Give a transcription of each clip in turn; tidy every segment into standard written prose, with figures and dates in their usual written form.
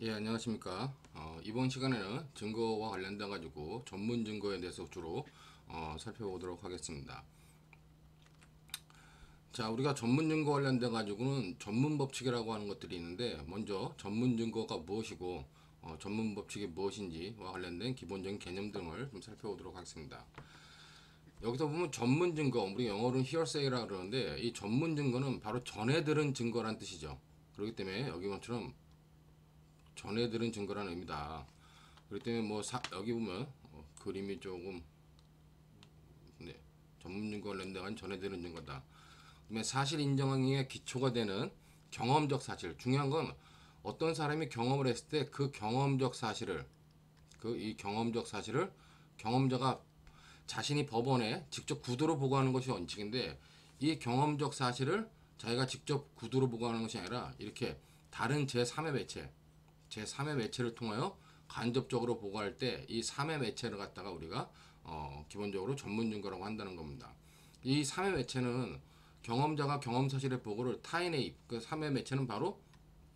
예, 안녕하십니까. 이번 시간에는 증거와 관련돼 가지고 전문 증거에 대해서 주로 살펴보도록 하겠습니다. 자, 우리가 전문 증거 관련돼 가지고는 전문 법칙이라고 하는 것들이 있는데, 먼저 전문 증거가 무엇이고 전문 법칙이 무엇인지와 관련된 기본적인 개념 등을 좀 살펴보도록 하겠습니다. 여기서 보면 전문 증거, 우리 영어로는 hearsay라 그러는데, 이 전문 증거는 바로 전해 들은 증거란 뜻이죠. 그렇기 때문에 여기 것처럼 전해 들은 증거라는 의미다. 그렇기 때문에 여기 보면 그림이 조금 네, 전문 증거 관련된 전해 들은 증거다. 그다음에 사실 인정에 기초가 되는 경험적 사실. 중요한 건 어떤 사람이 경험을 했을 때 그 경험적 사실을 이 경험적 사실을 경험자가 자신이 법원에 직접 구두로 보고하는 것이 원칙인데, 이 경험적 사실을 자기가 직접 구두로 보고하는 것이 아니라 이렇게 다른 제3의 매체 제3의 매체를 통하여 간접적으로 보고할 때 이 3의 매체를 갖다가 우리가 기본적으로 전문 증거라고 한다는 겁니다. 이 3의 매체는 경험자가 경험 사실의 보고를 타인의 입, 그 3의 매체는 바로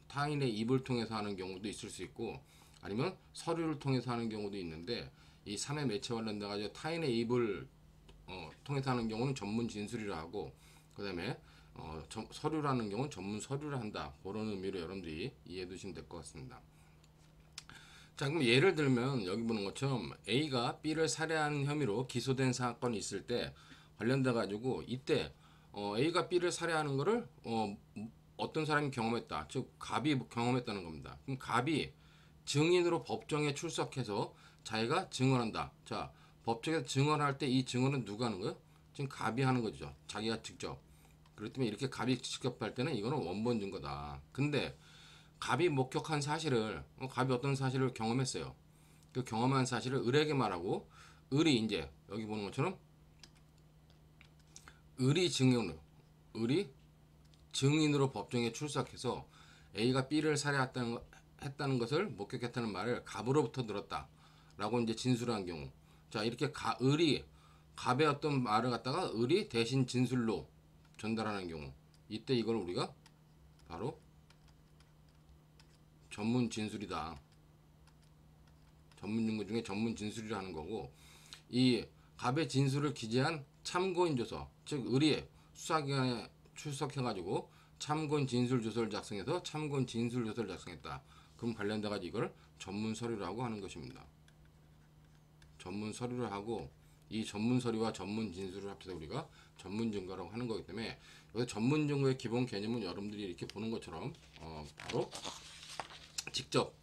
타인의 입을 통해서 하는 경우도 있을 수 있고, 아니면 서류를 통해서 하는 경우도 있는데, 이 3의 매체 관련돼 가지고 타인의 입을 통해서 하는 경우는 전문 진술이라 하고, 그 다음에 서류라는 경우는 전문 서류를 한다. 그런 의미로 여러분들이 이해해 두시면 될 것 같습니다. 자, 그럼 예를 들면 여기 보는 것처럼 A가 B를 살해한 혐의로 기소된 사건이 있을 때 관련돼 가지고, 이때 A가 B를 살해하는 거를 어떤 사람이 경험했다. 즉 갑이 경험했다는 겁니다. 그럼 갑이 증인으로 법정에 출석해서 자기가 증언한다. 자, 법정에서 증언할 때 이 증언은 누가 하는 거예요? 지금 갑이 하는 거죠. 자기가 직접. 그렇기 때문에 이렇게 갑이 직접 할 때는 이거는 원본 증거다. 근데 갑이 목격한 사실을, 갑이 어떤 사실을 경험했어요. 그 경험한 사실을 을에게 말하고, 을이 이제 여기 보는 것처럼 을이 증인으로 을이 증인으로 법정에 출석해서 A가 B를 살해했다는 것을 목격했다는 말을 갑으로부터 들었다 라고 이제 진술한 경우, 자, 이렇게 을이 갑의 어떤 말을 갖다가 을이 대신 진술로 전달하는 경우, 이때 이걸 우리가 바로 전문 진술이다. 전문 증거 중에 전문 진술이라 하는 거고, 이 갑의 진술을 기재한 참고인 조서, 즉 을이 수사기관에 출석해가지고 참고인 진술 조서를 작성해서 참고인 진술 조서를 작성했다. 그럼 관련돼가지고 이걸 전문 서류라고 하는 것입니다. 전문 서류를 하고, 이 전문 서류와 전문 진술을 합쳐서 우리가 전문 증거라고 하는 거기 때문에, 여기 전문 증거의 기본 개념은 여러분들이 이렇게 보는 것처럼 바로 직접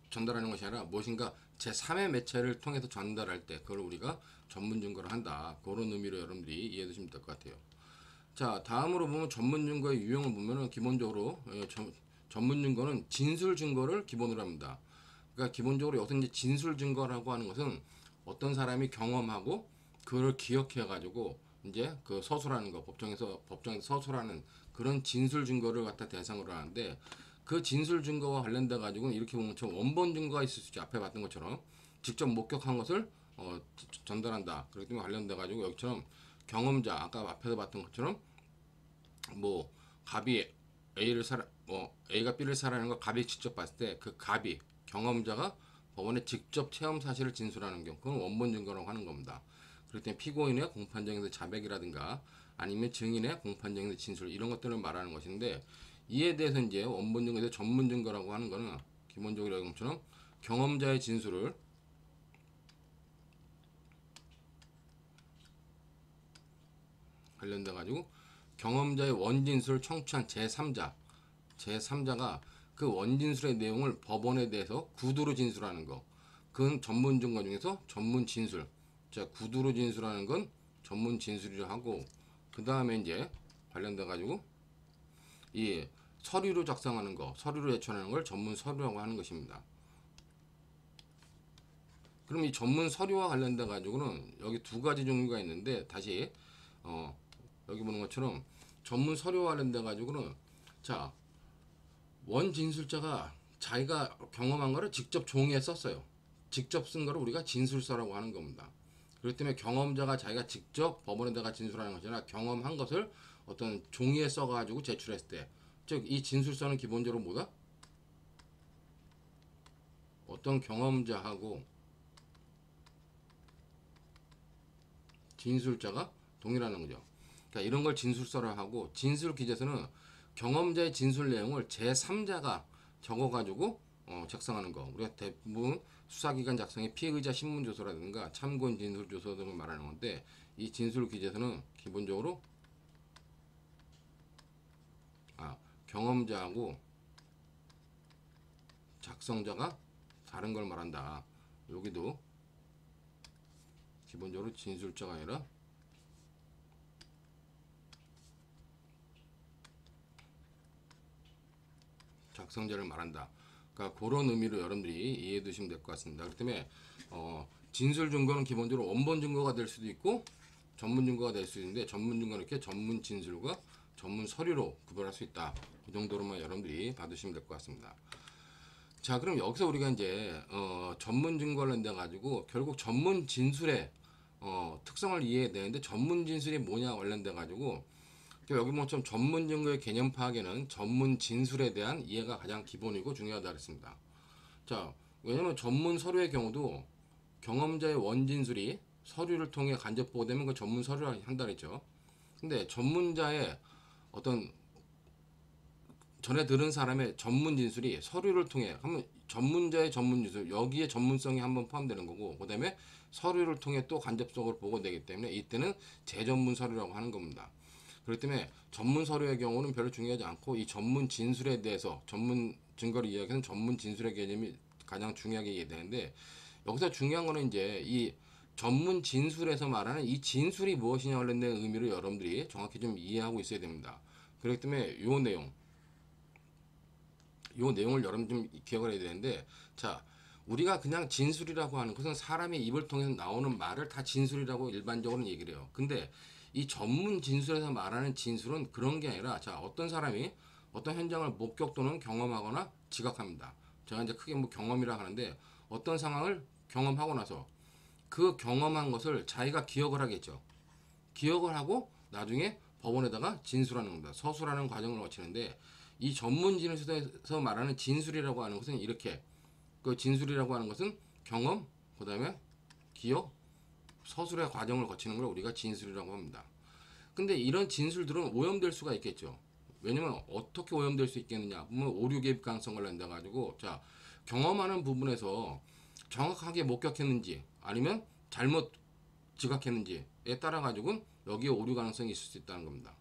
전달하는 것이 아니라 무엇인가 제3의 매체를 통해서 전달할 때 그걸 우리가 전문 증거를 한다. 그런 의미로 여러분들이 이해해 두시면 될 것 같아요. 자, 다음으로 보면 전문 증거의 유형을 보면은 기본적으로 전문 증거는 진술 증거를 기본으로 합니다. 그러니까 기본적으로 여기서 이제 진술 증거라고 하는 것은 어떤 사람이 경험하고 그걸 기억해 가지고 이제 그 서술하는 거, 법정에서 서술하는 그런 진술 증거를 갖다 대상으로 하는데, 그 진술 증거와 관련돼 가지고는 이렇게 보면 원본 증거가 있을 수 있죠. 앞에 봤던 것처럼 직접 목격한 것을 전달한다. 그렇기 때문에 관련돼 가지고 여기처럼 경험자, 아까 앞에서 봤던 것처럼 뭐 갑이 A가 B를 살해하는 걸 갑이 직접 봤을 때 그 갑이 경험자가 법원에 직접 체험 사실을 진술하는 경우, 그건 원본 증거라고 하는 겁니다. 그렇기 때문에 피고인의 공판정에서 자백이라든가 아니면 증인의 공판정에서 진술, 이런 것들을 말하는 것인데, 이에 대해서 이제 원본 증거에서 전문 증거라고 하는 거는 기본적으로 이것처럼 경험자의 진술을 관련돼 가지고 경험자의 원진술을 청취한 제3자가 그 원진술의 내용을 법원에 대해서 구두로 진술하는 거, 그건 전문 증거 중에서 전문 진술. 자, 구두로 진술하는 건 전문 진술이라 하고, 그 다음에 이제 관련돼 가지고 이 서류로 작성하는 거, 서류로 제출하는 걸 전문 서류라고 하는 것입니다. 그럼 이 전문 서류와 관련돼 가지고는 여기 두 가지 종류가 있는데, 다시 여기 보는 것처럼 전문 서류와 관련돼 가지고는, 자, 원진술자가 자기가 경험한 거를 직접 종이에 썼어요. 직접 쓴 거를 우리가 진술서라고 하는 겁니다. 그렇기 때문에 경험자가 자기가 직접 법원에다가 진술하는 것이 아니라 경험한 것을 어떤 종이에 써가지고 제출했을 때, 즉 이 진술서는 기본적으로 뭐다? 어떤 경험자하고 진술자가 동일하는 거죠. 그러니까 이런 걸 진술서라 하고, 진술 기재서는 경험자의 진술 내용을 제3자가 적어가지고 작성하는 거. 우리가 대부분 수사기관 작성의 피의자 신문조서라든가 참고인 진술조서 등을 말하는 건데, 이 진술 기재서는 기본적으로 경험자하고 작성자가 다른 걸 말한다. 여기도 기본적으로 진술자가 아니라 작성자를 말한다. 그러니까 그런 의미로 여러분들이 이해해 두시면 될 것 같습니다. 그렇기 때문에 진술 증거는 기본적으로 원본 증거가 될 수도 있고 전문 증거가 될 수 있는데, 전문 증거는 이렇게 전문 진술과 전문 서류로 구별할 수 있다. 그 정도로만 여러분들이 받으시면 될 것 같습니다. 자, 그럼 여기서 우리가 이제 전문 증거 관련돼 가지고 결국 전문 진술의 특성을 이해해야 되는데, 전문 진술이 뭐냐 관련돼 가지고 여기 뭐좀 전문 증거의 개념 파악에는 전문 진술에 대한 이해가 가장 기본이고 중요하다 그랬습니다. 자, 왜냐면 전문 서류의 경우도 경험자의 원진술이 서류를 통해 간접 보고되면 그 전문 서류를 한다 그랬죠. 근데 전문자의 어떤 전에 들은 사람의 전문 진술이 서류를 통해 하면 전문자의 전문 진술, 여기에 전문성이 한번 포함되는 거고, 그 다음에 서류를 통해 또 간접적으로 보고되기 때문에 이때는 재전문 서류라고 하는 겁니다. 그렇기 때문에 전문 서류의 경우는 별로 중요하지 않고, 이 전문 진술에 대해서 전문 증거를 이야기하는 전문 진술의 개념이 가장 중요하게 이해되는데, 여기서 중요한 거는 이제 이 전문 진술에서 말하는 이 진술이 무엇이냐 관련된 의미를 여러분들이 정확히 좀 이해하고 있어야 됩니다. 그렇기 때문에 요 내용을 여러분 좀 기억을 해야 되는데, 자, 우리가 그냥 진술이라고 하는 것은 사람의 입을 통해서 나오는 말을 다 진술이라고 일반적으로는 얘기를 해요. 근데 이 전문 진술에서 말하는 진술은 그런 게 아니라, 자, 어떤 사람이 어떤 현장을 목격 또는 경험하거나 지각합니다. 제가 이제 크게 뭐 경험이라 하는데, 어떤 상황을 경험하고 나서 그 경험한 것을 자기가 기억을 하겠죠. 기억을 하고 나중에 법원에다가 진술하는 겁니다. 서술하는 과정을 거치는데, 이 전문 진술에서 말하는 진술이라고 하는 것은 이렇게, 그 진술이라고 하는 것은 경험, 그 다음에 기억, 서술의 과정을 거치는 걸 우리가 진술이라고 합니다. 근데 이런 진술들은 오염될 수가 있겠죠. 왜냐면 어떻게 오염될 수 있겠느냐, 보면 오류 개입 가능성을 낸다 가지고, 자, 경험하는 부분에서 정확하게 목격했는지 아니면 잘못 지각했는지에 따라 가지고 여기에 오류 가능성이 있을 수 있다는 겁니다.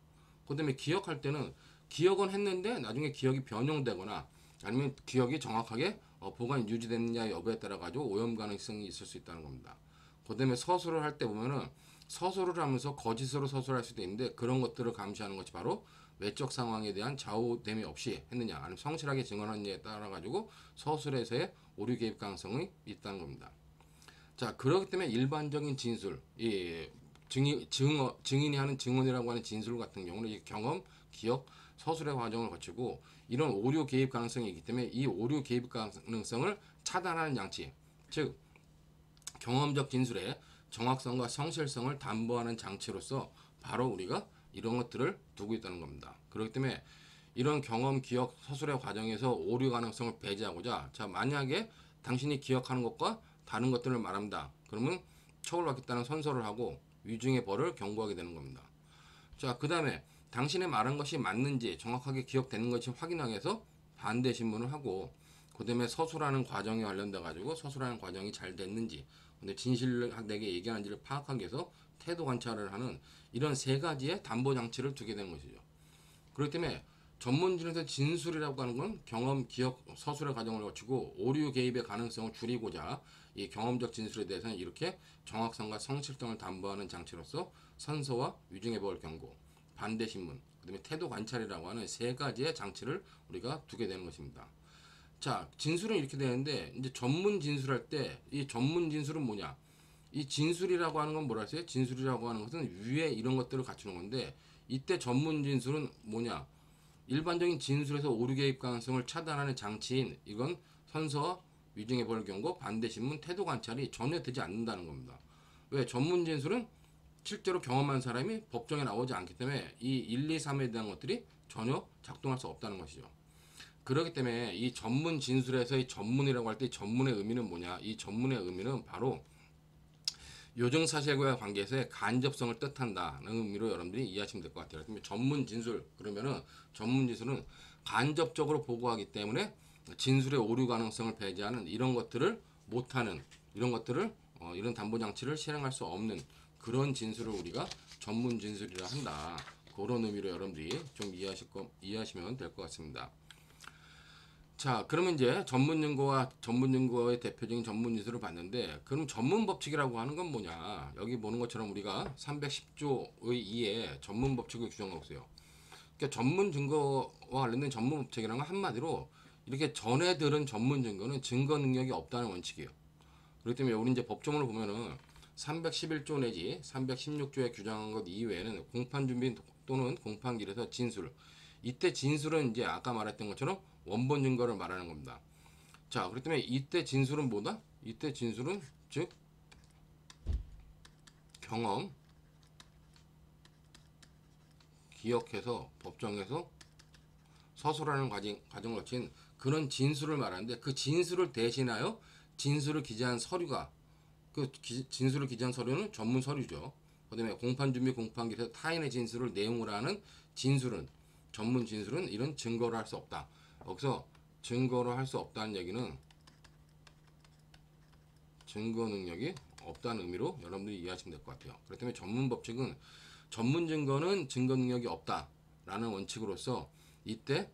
그 다음에 기억할 때는 기억은 했는데 나중에 기억이 변형되거나 아니면 기억이 정확하게 보관 유지됐느냐 여부에 따라 가지고 오염 가능성이 있을 수 있다는 겁니다. 그 다음에 서술을 할 때 보면은 서술을 하면서 거짓으로 서술할 수도 있는데, 그런 것들을 감시하는 것이 바로 외적 상황에 대한 좌우됨이 없이 했느냐 아니면 성실하게 증언하느냐에 따라 가지고 서술에서의 오류 개입 가능성이 있다는 겁니다. 자, 그렇기 때문에 일반적인 진술, 증인이 하는 증언이라고 하는 진술 같은 경우는 이 경험, 기억, 서술의 과정을 거치고 이런 오류 개입 가능성이 있기 때문에 이 오류 개입 가능성을 차단하는 장치, 즉 경험적 진술의 정확성과 성실성을 담보하는 장치로서 바로 우리가 이런 것들을 두고 있다는 겁니다. 그렇기 때문에 이런 경험, 기억, 서술의 과정에서 오류 가능성을 배제하고자, 자, 만약에 당신이 기억하는 것과 다른 것들을 말합니다. 그러면 처벌받겠다는 선서를 하고 위증의 벌을 경고하게 되는 겁니다. 자, 그 다음에 당신의 말한 것이 맞는지 정확하게 기억되는 것이 확인하기 위해서 반대 신문을 하고, 그 다음에 서술하는 과정에 관련돼 가지고 서술하는 과정이 잘 됐는지, 근데 진실을 내게 얘기하는지를 파악하기 위해서 태도 관찰을 하는 이런 세 가지의 담보 장치를 두게 되는 것이죠. 그렇기 때문에 전문진에서 진술이라고 하는 건 경험, 기억, 서술의 과정을 거치고 오류 개입의 가능성을 줄이고자 이 경험적 진술에 대해서는 이렇게 정확성과 성실성을 담보하는 장치로서 선서와 위증의 벌 경고, 반대 신문, 그다음에 태도 관찰이라고 하는 세 가지의 장치를 우리가 두게 되는 것입니다. 자, 진술은 이렇게 되는데, 이제 전문 진술할 때 이 전문 진술은 뭐냐? 이 진술이라고 하는 건 뭐라 했어요? 진술이라고 하는 것은 위에 이런 것들을 갖추는 건데, 이때 전문 진술은 뭐냐? 일반적인 진술에서 오류 개입 가능성을 차단하는 장치인 이건 선서, 위증의 벌 경고, 반대 신문, 태도 관찰이 전혀 되지 않는다는 겁니다. 왜? 전문 진술은 실제로 경험한 사람이 법정에 나오지 않기 때문에 이 1, 2, 3에 대한 것들이 전혀 작동할 수 없다는 것이죠. 그렇기 때문에 이 전문 진술에서의 전문이라고 할 때 전문의 의미는 뭐냐? 이 전문의 의미는 바로 요정 사실과의 관계에서의 간접성을 뜻한다는 의미로 여러분들이 이해하시면 될 것 같아요. 그러면 전문 진술 그러면은 전문 진술은 간접적으로 보고하기 때문에 진술의 오류 가능성을 배제하는 이런 것들을 못하는 이런 것들을 이런 담보 장치를 실행할 수 없는 그런 진술을 우리가 전문 진술이라 한다. 그런 의미로 여러분들이 좀 이해하시면 될 것 같습니다. 자, 그러면 이제 전문 연구와 전문 연구의 대표적인 전문 진술을 봤는데, 그럼 전문 법칙이라고 하는 건 뭐냐? 여기 보는 것처럼 우리가 310조의 2에 전문 법칙을 규정하고 있어요. 그러니까 전문 증거와 관련된 전문 법칙이라는 건 한마디로 이렇게 전에 들은 전문 증거는 증거 능력이 없다는 원칙이에요. 그렇기 때문에 우리 이제 법조문을 보면은 311조 내지 316조에 규정한 것 이외에는 공판 준비 또는 공판길에서 진술. 이때 진술은 이제 아까 말했던 것처럼 원본 증거를 말하는 겁니다. 자, 그렇기 때문에 이때 진술은 뭐다? 이때 진술은 즉 경험, 기억해서 법정에서 서술하는 과정을 거친 그런 진술을 말하는데 그 진술을 대신하여 진술을 기재한 서류가 그 진술을 기재한 서류는 전문 서류죠. 그다음에 공판 준비 공판기에서 타인의 진술을 내용으로 하는 진술은 전문 진술은 이런 증거를 할 수 없다. 여기서 증거로 할 수 없다는 얘기는 증거 능력이 없다는 의미로 여러분들이 이해하시면 될 것 같아요. 그렇기 때문에 전문 법칙은 전문 증거는 증거 능력이 없다라는 원칙으로서 이때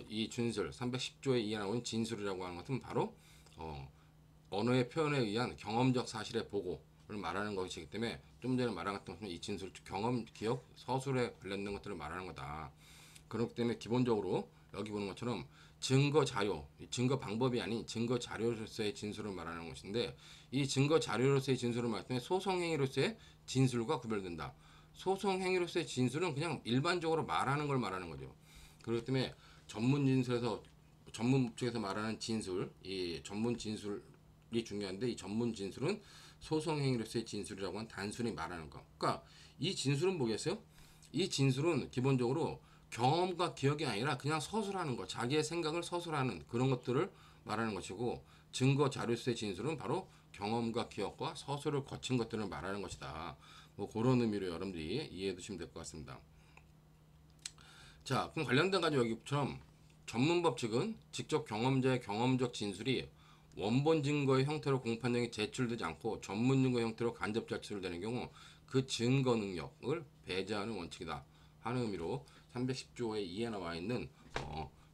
이 준술 310조에 이해 나온 진술이라고 하는 것은 바로 언어의 표현에 의한 경험적 사실의 보고를 말하는 것이기 때문에 좀 전에 말한 것처럼 이 진술 경험, 기억, 서술에 관련된 것들을 말하는 거다. 그렇기 때문에 기본적으로 여기 보는 것처럼 증거 자료, 증거 방법이 아닌 증거 자료로서의 진술을 말하는 것인데 이 증거 자료로서의 진술을 말할 때 소송 행위로서의 진술과 구별된다. 소송 행위로서의 진술은 그냥 일반적으로 말하는 걸 말하는 거죠. 그렇기 때문에 전문 진술에서 전문 법칙에서 말하는 진술, 이 전문 진술이 중요한데 이 전문 진술은 소송 행위로서의 진술이라고 하는 단순히 말하는 거. 그러니까 이 진술은 뭐겠어요? 이 진술은 기본적으로 경험과 기억이 아니라 그냥 서술하는 것, 자기의 생각을 서술하는 그런 것들을 말하는 것이고 증거 자료수의 진술은 바로 경험과 기억과 서술을 거친 것들을 말하는 것이다. 뭐 그런 의미로 여러분들이 이해해 두시면 될 것 같습니다. 자, 그럼 관련된 가지고 여기처럼 전문 법칙은 직접 경험자의 경험적 진술이 원본 증거의 형태로 공판장에 제출되지 않고 전문 증거 형태로 간접 제출되는 경우 그 증거 능력을 배제하는 원칙이다 하는 의미로 310조에 2에 나와 있는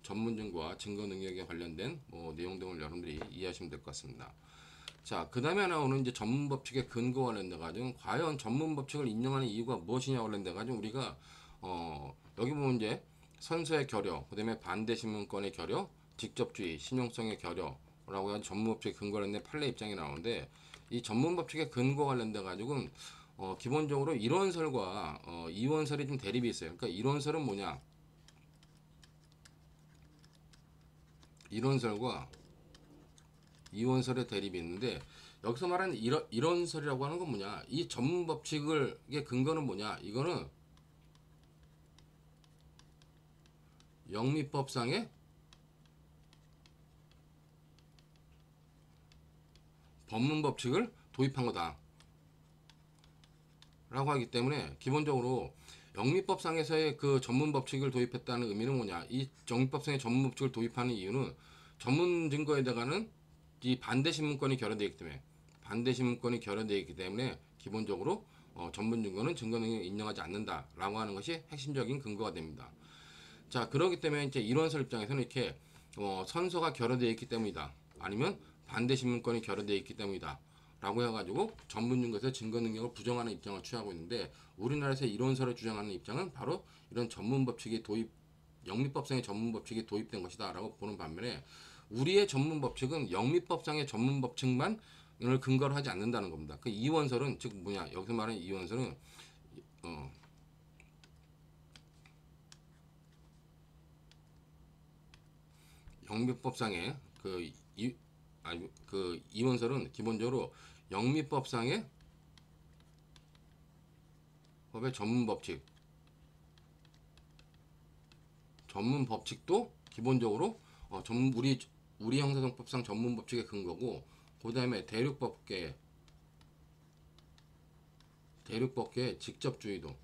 전문 증거와 증거 능력에 관련된 내용 등을 여러분들이 이해하시면 될 것 같습니다. 자, 그 다음에 나오는 이제 전문 법칙의 근거 관련돼 가지고 과연 전문 법칙을 인정하는 이유가 무엇이냐 관련돼 가지고 우리가 여기 보면 이제 선서의 결여, 그다음에 반대 신문권의 결여, 직접주의, 신용성의 결여라고 하는 전문 법칙의 근거 관련된 판례 입장이 나오는데 이 전문 법칙의 근거 관련돼 가지고 기본적으로 이론설과 이원설이 좀 대립이 있어요. 그러니까 이론설은 뭐냐? 이론설과 이원설의 대립이 있는데 여기서 말하는 이론설이라고 하는 건 뭐냐? 이 전문 법칙의 근거는 뭐냐? 이거는 영미법상의 법문 법칙을 도입한 거다 라고 하기 때문에 기본적으로 영미법상에서의 그 전문 법칙을 도입했다는 의미는 뭐냐? 이 영미법상의 전문 법칙을 도입하는 이유는 전문 증거에다가는 이 반대 신문권이 결여되어 있기 때문에 기본적으로 전문 증거는 증거 능력을 인정하지 않는다라고 하는 것이 핵심적인 근거가 됩니다. 자, 그렇기 때문에 이제 이론설 입장에서는 이렇게 선서가 결여되어 있기 때문이다. 아니면 반대 신문권이 결여되어 있기 때문이다. 라고 해가지고 전문 증거에서 증거 능력을 부정하는 입장을 취하고 있는데 우리나라에서 이론설을 주장하는 입장은 바로 이런 전문 법칙이 영미법상의 전문 법칙이 도입된 것이다 라고 보는 반면에 우리의 전문 법칙은 영미법상의 전문 법칙만 을 근거로 하지 않는다는 겁니다. 그 이원설은 즉 뭐냐? 여기서 말하는 이원설은 영미법상의 그 이원설은 기본적으로 영미법상의 법의 전문 법칙도 기본적으로 우리 형사정법상 전문법칙의 근거고, 그 다음에 대륙법계의 직접주의도,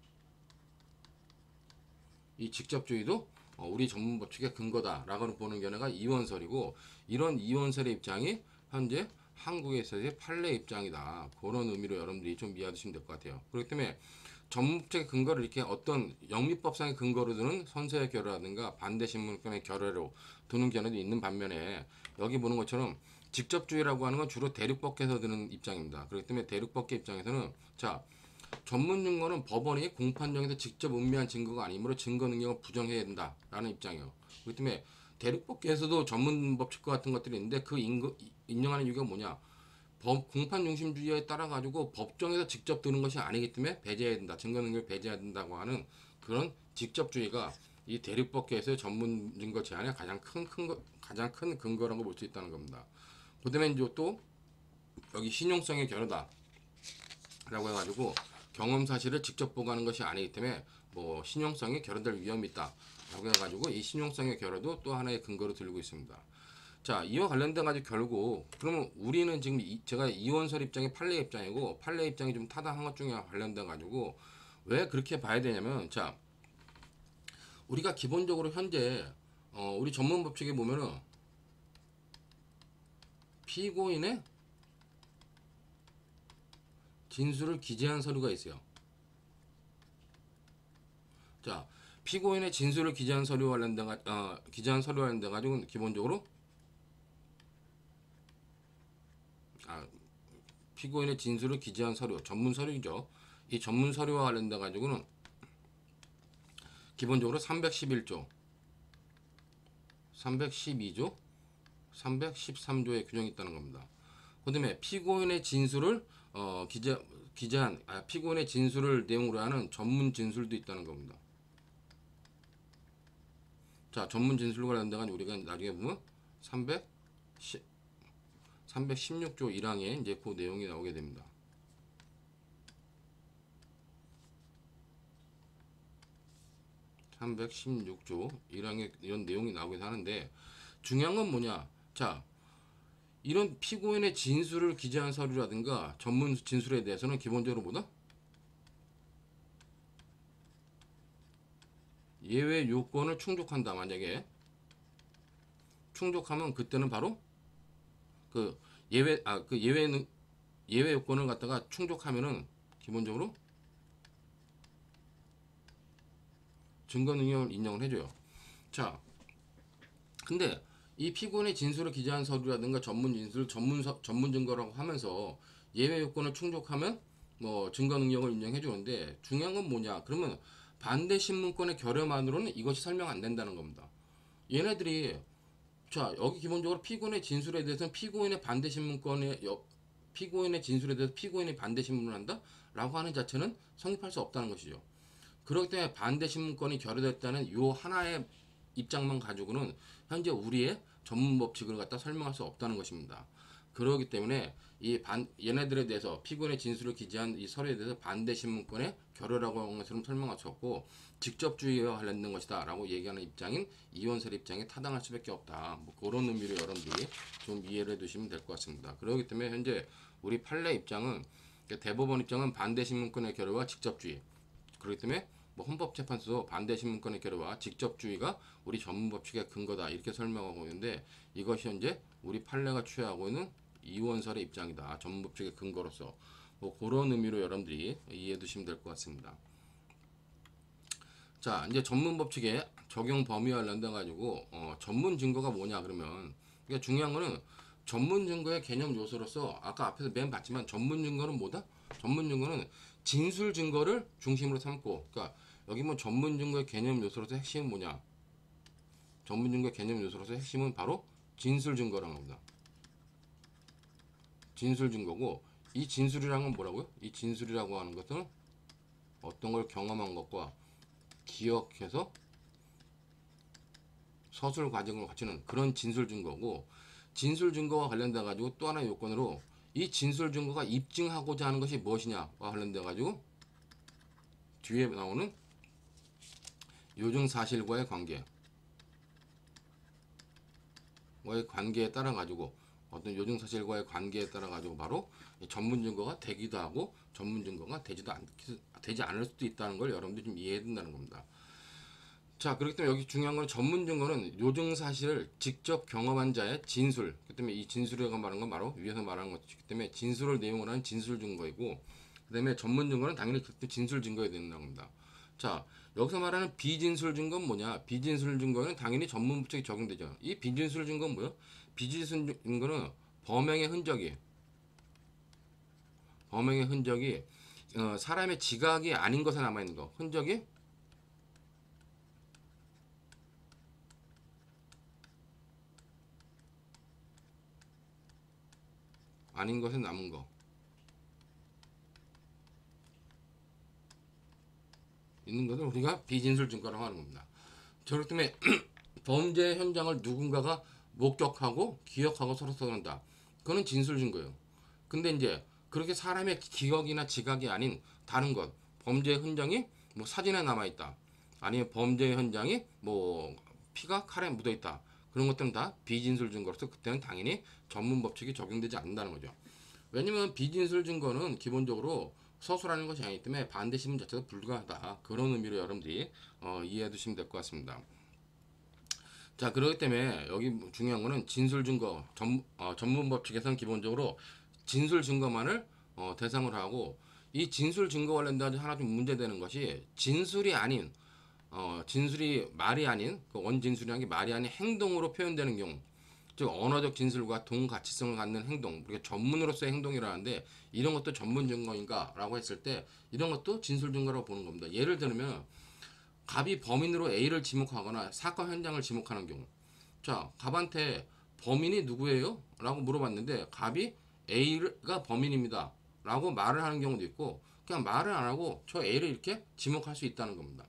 이 직접주의도 우리 전문법칙의 근거다라고 보는 견해가 이원설이고, 이런 이원설의 입장이 현재 한국에서의 판례 입장이다. 그런 의미로 여러분들이 좀 이해하시면 될 것 같아요. 그렇기 때문에 전문법칙의 근거를 이렇게 어떤 영미법상의 근거로 두는 선서의 결여라든가 반대신문권의 결여로 두는 견해도 있는 반면에, 여기 보는 것처럼 직접주의라고 하는 건 주로 대륙법계에서 드는 입장입니다. 그렇기 때문에 대륙법계 입장에서는, 자, 전문 증거는 법원이 공판정에서 직접 음미한 증거가 아니므로 증거 능력을 부정해야 된다라는 입장이에요. 그렇기 때문에 대륙법계에서도 전문 법칙과 같은 것들이 있는데, 그 인정하는 이유가 뭐냐? 공판 중심주의에 따라 가지고 법정에서 직접 드는 것이 아니기 때문에 배제해야 된다. 증거 능력을 배제해야 된다고 하는 그런 직접주의가 이 대륙법계에서의 전문 증거 제한의 가장 큰 근거라고 볼 수 있다는 겁니다. 그다음에 이제 또 여기 신용성의 결여다라고 해가지고 경험 사실을 직접 보고하는 것이 아니기 때문에 뭐 신용성이 결여될 위험이 있다라고 해가지고 이 신용성의 결여도 또 하나의 근거로 들고 있습니다. 자, 이와 관련돼 가지고 결국 그러면 우리는 지금 제가 이원설 입장이 판례 입장이고, 판례 입장이 좀 타당한 것 중에 관련돼 가지고 왜 그렇게 봐야 되냐면, 자, 우리가 기본적으로 현재 우리 전문 법칙에 보면은 피고인의 진술을 기재한 서류가 있어요. 자, 피고인의 진술을 기재한 서류 관련돼 가지고 기본적으로 피고인의 진술을 기재한 서류, 전문 서류죠. 이 전문 서류와 관련돼 가지고는 기본적으로 311조, 312조, 313조의 규정이 있다는 겁니다. 그다음에 피고인의 진술을 피고인의 진술을 내용으로 하는 전문 진술도 있다는 겁니다. 자, 전문 진술과 관련된 우리가 나중에 보면 316조 1항에 이제 그 내용이 나오게 됩니다. 316조 1항에 이런 내용이 나오기도 하는데, 중요한 건 뭐냐? 자, 이런 피고인의 진술을 기재한 서류라든가 전문 진술에 대해서는 기본적으로 뭐다? 예외 요건을 충족한다. 만약에 충족하면 그때는 바로 그 예외 요건을 갖다가 충족하면은 기본적으로 증거 능력을 인정을 해줘요. 자, 근데 이 피고인의 진술을 기재한 서류라든가 전문 진술, 전문 증거라고 하면서 예외 요건을 충족하면 뭐 증거 능력을 인정해 주는데, 중요한 건 뭐냐? 그러면 반대 신문권의 결여만으로는 이것이 설명 안 된다는 겁니다. 얘네들이, 자, 여기 기본적으로 피고인의 진술에 대해서는 피고인의 진술에 대해서 피고인이 반대 신문을 한다라고 하는 자체는 성립할 수 없다는 것이죠. 그렇기 때문에 반대 신문권이 결여됐다는 요 하나의 입장만 가지고는 현재 우리의 전문 법칙을 갖다 설명할 수 없다는 것입니다. 그렇기 때문에 얘네들에 대해서 피고인의 진술을 기재한 이 서류에 대해서 반대 신문권의 결여라고 하는 것처럼 설명할 수 없고, 직접주의와 관련된 것이다 라고 얘기하는 입장인 이원설 입장에 타당할 수밖에 없다. 뭐 그런 의미로 여러분들이 좀 이해를 해두시면 될 것 같습니다. 그렇기 때문에 현재 우리 판례 입장은, 대법원 입장은 반대 신문권의 결여와 직접주의, 그렇기 때문에 뭐 헌법재판소도 반대 신문권의 결여와 직접주의가 우리 전문법칙의 근거다 이렇게 설명하고 있는데, 이것이 현재 우리 판례가 취하고 있는 이원설의 입장이다. 전문법칙의 근거로서 뭐 그런 의미로 여러분들이 이해해 두시면 될 것 같습니다. 자, 이제 전문법칙의 적용 범위와 관련돼 가지고 전문 증거가 뭐냐 그러면, 그러니까 중요한 거는 전문 증거의 개념 요소로서 아까 앞에서 맨 봤지만, 전문 증거는 뭐다? 전문 증거는 진술 증거를 중심으로 삼고, 그러니까 여기 뭐 전문 증거의 개념 요소로서 핵심은 뭐냐? 전문 증거의 개념 요소로서 핵심은 바로 진술 증거라는 겁니다. 진술 증거고, 이 진술이라는 건 뭐라고요? 이 진술이라고 하는 것은 어떤 걸 경험한 것과 기억해서 서술 과정을 거치는 그런 진술 증거고, 진술 증거와 관련돼 가지고 또 하나의 요건으로 이 진술 증거가 입증하고자 하는 것이 무엇이냐와 관련돼 가지고 뒤에 나오는 요증 사실과의 관계, 관계에 따라 가지고 어떤 요증 사실과의 관계에 따라 가지고 바로 전문 증거가 되기도 하고 전문 증거가 되지 않을 수도 있다는 걸 여러분들이 좀 이해해야 된다는 겁니다. 자, 그렇기 때문에 여기 중요한 건 전문 증거는 요증 사실을 직접 경험한 자의 진술. 그렇기 때문에 이 진술이라고 말하는 건 바로 위에서 말하는 것이기 때문에 진술을 내용으로 하는 진술 증거이고, 그다음에 전문 증거는 당연히 그 진술 증거에 된다는 겁니다. 자, 여기서 말하는 비진술 증거는 뭐냐? 비진술 증거는 당연히 전문 법칙이 적용되죠. 이 비진술 증거는 뭐요? 비진술 증거는 범행의 흔적이 사람의 지각이 아닌 것에 남아 있는 거. 흔적이 아닌 것에 남은 거. 있는 것을 우리가 비진술 증거라고 하는 겁니다. 그렇기 때문에 범죄 현장을 누군가가 목격하고 기억하고 서로 써낸다. 그거는 진술 증거예요. 근데 이제 그렇게 사람의 기억이나 지각이 아닌 다른 것, 범죄 흔적이 뭐 사진에 남아 있다. 아니면 범죄 현장이 뭐 피가 칼에 묻어 있다. 그런 것들은 다 비진술 증거로서 그때는 당연히 전문 법칙이 적용되지 않는다는 거죠. 왜냐면 비진술 증거는 기본적으로 서술하는 것이 아니기 때문에 반대 신문 자체가 불가하다. 그런 의미로 여러분들이 이해해 두시면 될 것 같습니다. 자, 그렇기 때문에 여기 중요한 거는 진술 증거, 전문 법칙에서는 기본적으로 진술 증거만을 대상으로 하고, 이 진술 증거 관련된 하나 좀 문제되는 것이 진술이 아닌 진술이 말이 아닌 그 원진술이라는 게 말이 아닌 행동으로 표현되는 경우, 즉 언어적 진술과 동가치성을 갖는 행동, 우리가 전문으로서의 행동이라는데 이런 것도 전문 증거인가라고 했을 때 이런 것도 진술 증거라고 보는 겁니다. 예를 들면 갑이 범인으로 A를 지목하거나 사건 현장을 지목하는 경우, 자, 갑한테 범인이 누구예요? 라고 물어봤는데 갑이 A가 범인입니다 라고 말을 하는 경우도 있고, 그냥 말을 안 하고 저 A를 이렇게 지목할 수 있다는 겁니다.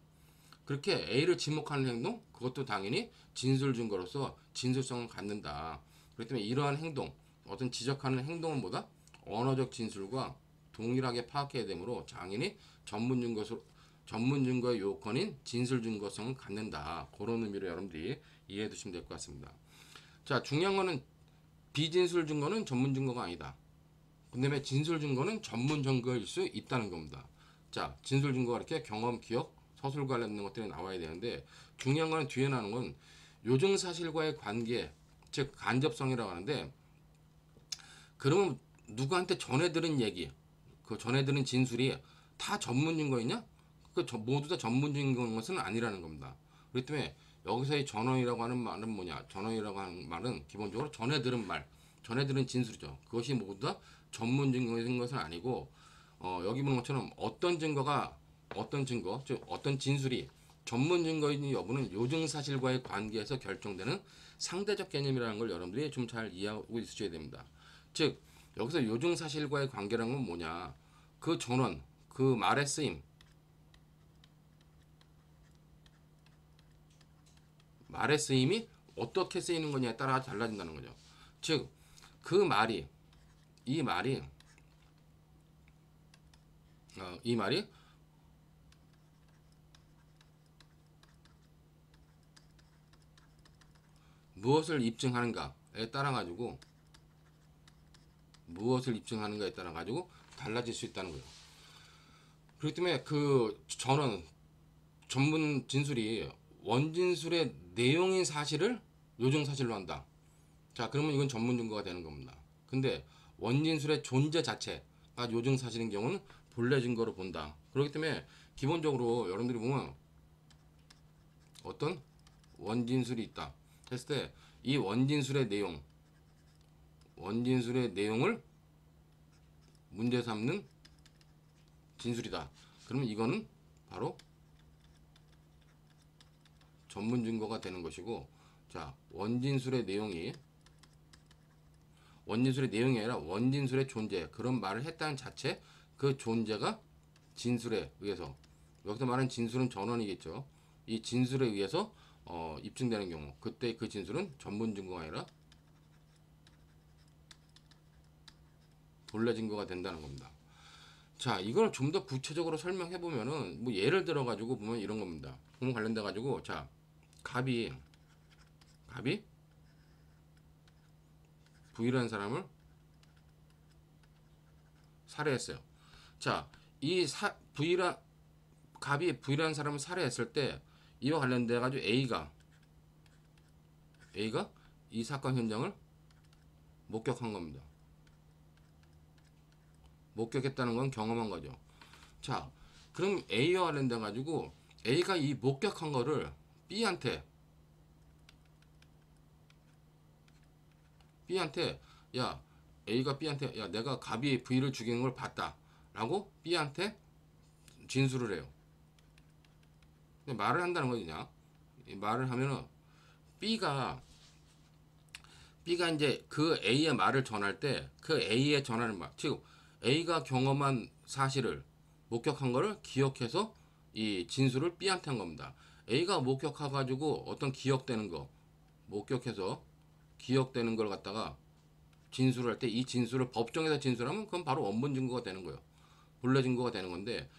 그렇게 A를 지목하는 행동, 그것도 당연히 진술 증거로서 진술성을 갖는다. 그렇기 때문에 이러한 행동, 어떤 지적하는 행동은 뭐다? 언어적 진술과 동일하게 파악해야 되므로 당연히 전문 증거의 요건인 진술 증거성을 갖는다. 그런 의미로 여러분들이 이해해 두시면 될 것 같습니다. 자, 중요한 거는 비진술 증거는 전문 증거가 아니다. 그다음에 진술 증거는 전문 증거일 수 있다는 겁니다. 자, 진술 증거가 이렇게 경험, 기억, 서술 관련된 것들이 나와야 되는데, 중요한 거는 뒤에 나오는 건 요증 사실과의 관계, 즉 간접성이라고 하는데, 그러면 누구한테 전해 들은 얘기, 그 전해 들은 진술이 다 전문 증거이냐? 모두 다 전문 증거인 것은 아니라는 겁니다. 그렇기 때문에 여기서의 전언이라고 하는 말은 뭐냐? 전언이라고 하는 말은 기본적으로 전해 들은 말, 전해 들은 진술이죠. 그것이 모두 다 전문 증거인 것은 아니고, 여기 보는 것처럼 어떤 증거, 즉 어떤 진술이 전문 증거인지 여부는 요증 사실과의 관계에서 결정되는 상대적 개념이라는 걸 여러분들이 좀 잘 이해하고 있으셔야 됩니다. 즉 여기서 요증 사실과의 관계라는 건 뭐냐? 그 전원, 그 말의 쓰임, 말의 쓰임이 어떻게 쓰이는 거냐에 따라 달라진다는 거죠. 즉 그 말이 이 말이 이 말이 무엇을 입증하는가에 따라 가지고 달라질 수 있다는 거예요. 그렇기 때문에 그 전문 진술이 원진술의 내용인 사실을 요증 사실로 한다. 자, 그러면 이건 전문 증거가 되는 겁니다. 근데 원진술의 존재 자체가 요증 사실인 경우는 본래 증거로 본다. 그렇기 때문에 기본적으로 여러분들이 보면 어떤 원진술이 있다 했을 때 이 원진술의 내용을 문제 삼는 진술이다. 그러면 이거는 바로 전문 증거가 되는 것이고, 자, 원진술의 내용이 아니라 원진술의 존재, 그런 말을 했다는 자체, 그 존재가 진술에 의해서, 여기서 말하는 진술은 전원이겠죠. 이 진술에 의해서 입증되는 경우, 그때 그 진술은 전문 증거가 아니라 본래 증거가 된다는 겁니다. 자, 이걸 좀 더 구체적으로 설명해 보면은 뭐 예를 들어 가지고 보면 이런 겁니다. 관련돼 가지고, 자, 갑이 V라는 사람을 살해했어요. 자, 갑이 V라는 사람을 살해했을 때 이와 관련돼 가지고 A가 이 사건 현장을 목격한 겁니다. 목격했다는 건 경험한 거죠. 자, 그럼 A와 관련돼 가지고 A가 이 목격한 거를 B한테 야, A가 B한테 야, 내가 갑이 V를 죽이는 걸 봤다 라고 B한테 진술을 해요. 근데 말을 한다는 거냐? 말을 하면은 B가 이제 그 A의 말을 전할 때 그 A의 전하는 말, 즉 A가 경험한 사실을 목격한 거를 기억해서 이 진술을 B한테 한 겁니다. A가 목격해가지고 어떤 기억되는 거, 목격해서 기억되는 걸 갖다가 진술할 때 이 진술을 법정에서 진술하면 그건 바로 원본 증거가 되는 거예요. 본래 증거가 되는 건데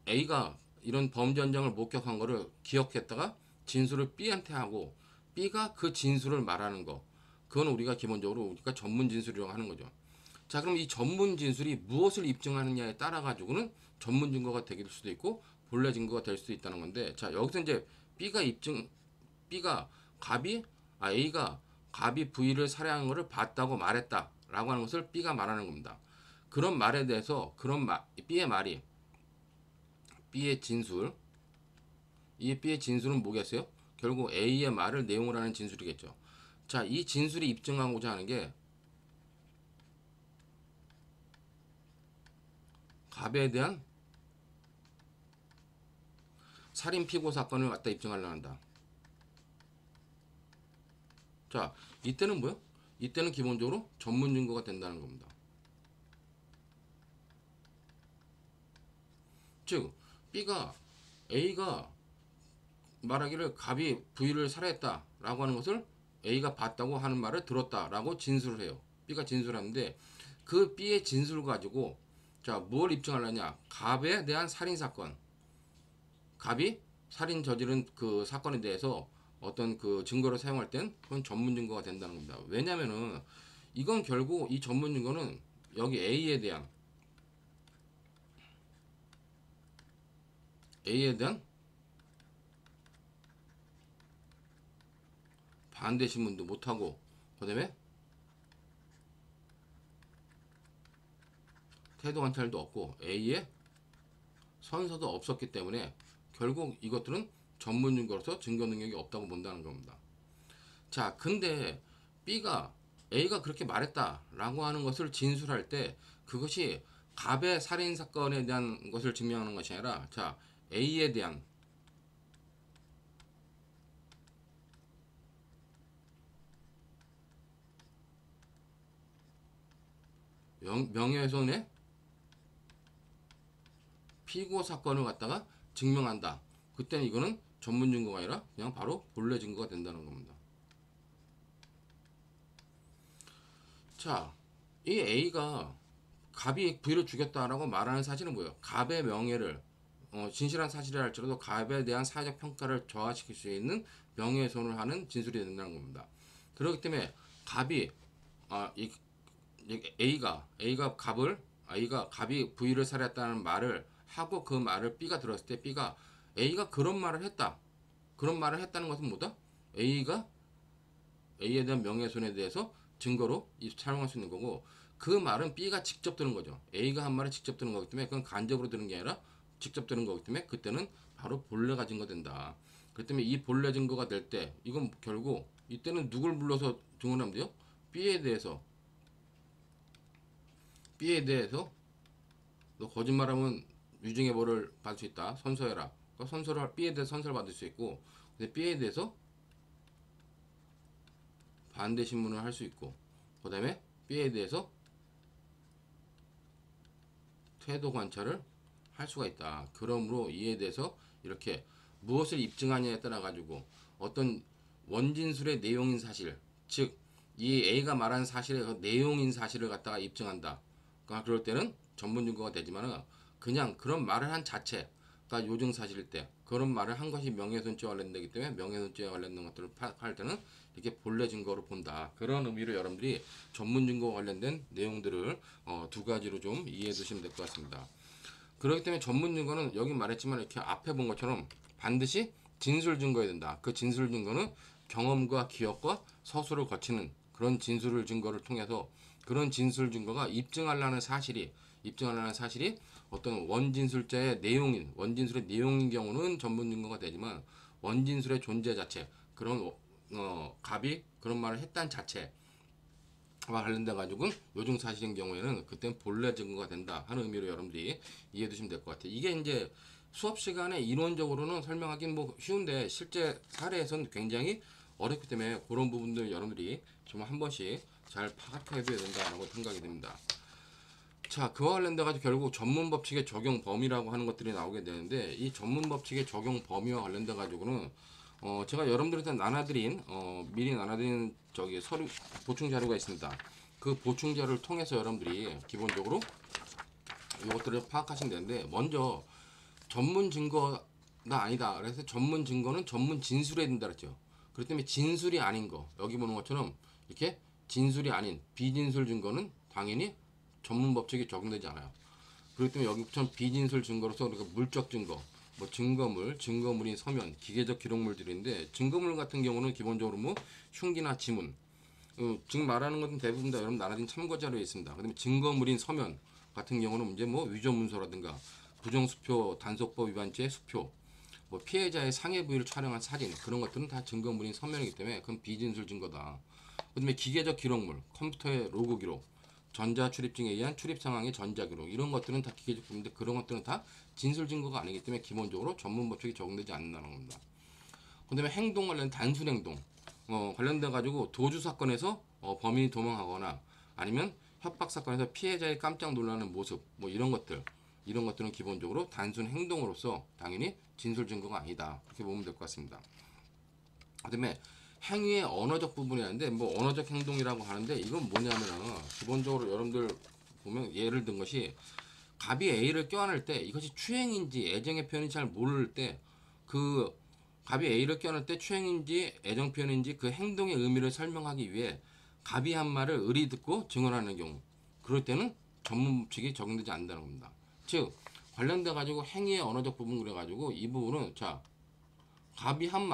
A가 이런 범죄 현장을 목격한 거를 기억했다가 진술을 B한테 하고 B가 그 진술을 말하는 거, 그건 우리가 기본적으로 우리가 전문 진술이라고 하는 거죠. 자, 그럼 이 전문 진술이 무엇을 입증하느냐에 따라 가지고는 전문 증거가 될 수도 있고 본래 증거가 될 수도 있다는 건데, 자, 여기서 이제 A가 갑이 V를 살해한 것을 봤다고 말했다라고 하는 것을 B가 말하는 겁니다. 그런 말에 대해서 B의 진술, 이 B의 진술은 뭐겠어요? 결국 A의 말을 내용을 하는 진술이겠죠. 자, 이 진술이 입증하고자 하는 게 갑에 대한 살인 피고 사건을 갖다 입증하려 한다. 자, 이때는 뭐요? 이때는 기본적으로 전문 증거가 된다는 겁니다. 즉, A가 말하기를 갑이 V를 살해했다라고 하는 것을 A가 봤다고 하는 말을 들었다라고 진술을 해요. B가 진술하는데 그 B의 진술을 가지고 자, 뭘 입증하려냐? 갑에 대한 살인 사건. 갑이 살인 저지른 그 사건에 대해서 어떤 그 증거를 사용할 땐 그건 전문 증거가 된다는 겁니다. 왜냐면은 이건 결국 이 전문 증거는 여기 A에 대한 반대 신문도 못하고 그다음에 태도 관찰도 없고 A의 선서도 없었기 때문에 결국 이것들은 전문 증거로서 증거 능력이 없다고 본다는 겁니다. 자, 근데 A가 그렇게 말했다라고 하는 것을 진술할 때 그것이 갑의 살인 사건에 대한 것을 증명하는 것이 아니라 자, A에 대한 명예훼손의 피고 사건을 갖다가 증명한다. 그때는 이거는 전문 증거가 아니라 그냥 바로 본래 증거가 된다는 겁니다. 자, 이 A가 갑이 V를 죽였다라고 말하는 사실은 뭐예요? 갑의 명예를 진실한 사실이라 할지라도 갑에 대한 사회적 평가를 저하시킬 수 있는 명예훼손을 하는 진술이 된다는 겁니다. 그렇기 때문에 갑이 A가 갑이 V를 살해했다는 말을 하고 그 말을 B가 들었을 때 A가 그런 말을 했다. 그런 말을 했다는 것은 뭐다? A에 대한 명예훼손에 대해서 증거로 사용할 수 있는 거고 그 말은 B가 직접 들은 거죠. A가 한 말을 직접 들은 거기 때문에 그건 간접으로 들은 게 아니라 직접 들은 거기 때문에 그때는 바로 본래가 증거된다. 그렇기 때문에 이 본래 증거가 될 때 이건 결국 이때는 누굴 불러서 증언하면 돼요? B에 대해서 너 거짓말하면 유증의 벌을 받을 수 있다. 선서해라. 그러니까 B에 대해서 선서를 받을 수 있고 근데 B에 대해서 반대 신문을 할 수 있고 그 다음에 B에 대해서 태도 관찰을 할 수가 있다. 그러므로 이에 대해서 이렇게 무엇을 입증하냐에 따라 가지고 어떤 원진술의 내용인 사실, 즉 이 A가 말한 사실의 그 내용인 사실을 갖다가 입증한다. 그러니까 그럴 때는 전문 증거가 되지만은 그냥 그런 말을 한 자체, 요증 사실일 때 그런 말을 한 것이 명예훼손죄와 관련되기 때문에 명예훼손죄와 관련된 것들을 파악할 때는 이렇게 본래 증거로 본다. 그런 의미로 여러분들이 전문 증거와 관련된 내용들을 두 가지로 좀 이해해 두시면 될 것 같습니다. 그렇기 때문에 전문 증거는 여기 말했지만 이렇게 앞에 본 것처럼 반드시 진술 증거해야 된다. 그 진술 증거는 경험과 기억과 서술을 거치는 그런 진술 증거를 통해서 그런 진술 증거가 입증하려는 사실이 어떤 원진술자의 내용인 원진술의 내용인 경우는 전문 증거가 되지만 원진술의 존재 자체 그런 갑이 그런 말을 했다는 자체와 관련돼 가지고는 요증 사실인 경우에는 그때는 본래 증거가 된다 하는 의미로 여러분들이 이해해 두시면 될 것 같아요. 이게 이제 수업 시간에 이론적으로는 설명하기는 뭐 쉬운데 실제 사례에서는 굉장히 어렵기 때문에 그런 부분들 여러분들이 좀 한 번씩 잘 파악해 둬야 된다라고 생각이 됩니다. 자, 그와 관련돼 가지고 결국 전문 법칙의 적용 범위라고 하는 것들이 나오게 되는데 이 전문 법칙의 적용 범위와 관련돼 가지고는 제가 여러분들한테 미리 나눠드린 저기 서류 보충 자료가 있습니다. 그 보충 자료를 통해서 여러분들이 기본적으로 이것들을 파악하시면 되는데 먼저 전문 증거가 아니다. 그래서 전문 증거는 전문 진술해야 된다 그랬죠. 그렇기 때문에 진술이 아닌 거 여기 보는 것처럼 이렇게 진술이 아닌 비진술 증거는 당연히 전문 법칙이 적용되지 않아요. 그렇기 때문에 여기처럼 비진술 증거로서 우리가 물적 증거, 뭐 증거물, 증거물인 서면, 기계적 기록물들인데 증거물 같은 경우는 기본적으로 뭐 흉기나 지문, 지금 말하는 것은 대부분 다 여러분 나눠진 참고 자료에 있습니다. 그다음에 증거물인 서면 같은 경우는 이제 뭐 위조 문서라든가 부정수표, 단속법 위반죄 수표, 뭐 피해자의 상해 부위를 촬영한 사진 그런 것들은 다 증거물인 서면이기 때문에 그건 비진술 증거다. 그다음에 기계적 기록물, 컴퓨터의 로그 기록, 전자 출입증에 의한 출입 상황의 전자 기록 이런 것들은 다 기계적 기록인데 그런 것들은 다 진술 증거가 아니기 때문에 기본적으로 전문 법칙이 적용되지 않는다는 겁니다. 그다음에 행동 관련 단순 행동 관련돼 가지고 도주 사건에서 범인이 도망하거나 아니면 협박 사건에서 피해자의 깜짝 놀라는 모습 뭐 이런 것들은 기본적으로 단순 행동으로서 당연히 진술 증거가 아니다. 그렇게 보면 될 것 같습니다. 그다음에 행위의 언어적 부분이라는데 뭐 언어적 행동이라고 하는데 이건 뭐냐면은 기본적으로 여러분들 보면 예를 든 것이 갑이 A를 껴안을 때 이것이 추행인지 애정의 표현인지 잘 모를 때 그 갑이 A를 껴안을 때 추행인지 애정 표현인지 그 행동의 의미를 설명하기 위해 갑이 한 말을 의리 듣고 증언하는 경우 그럴 때는 전문 법칙이 적용되지 않는다는 겁니다. 즉 관련돼 가지고 행위의 언어적 부분 그래 가지고 이 부분은 자 갑이 한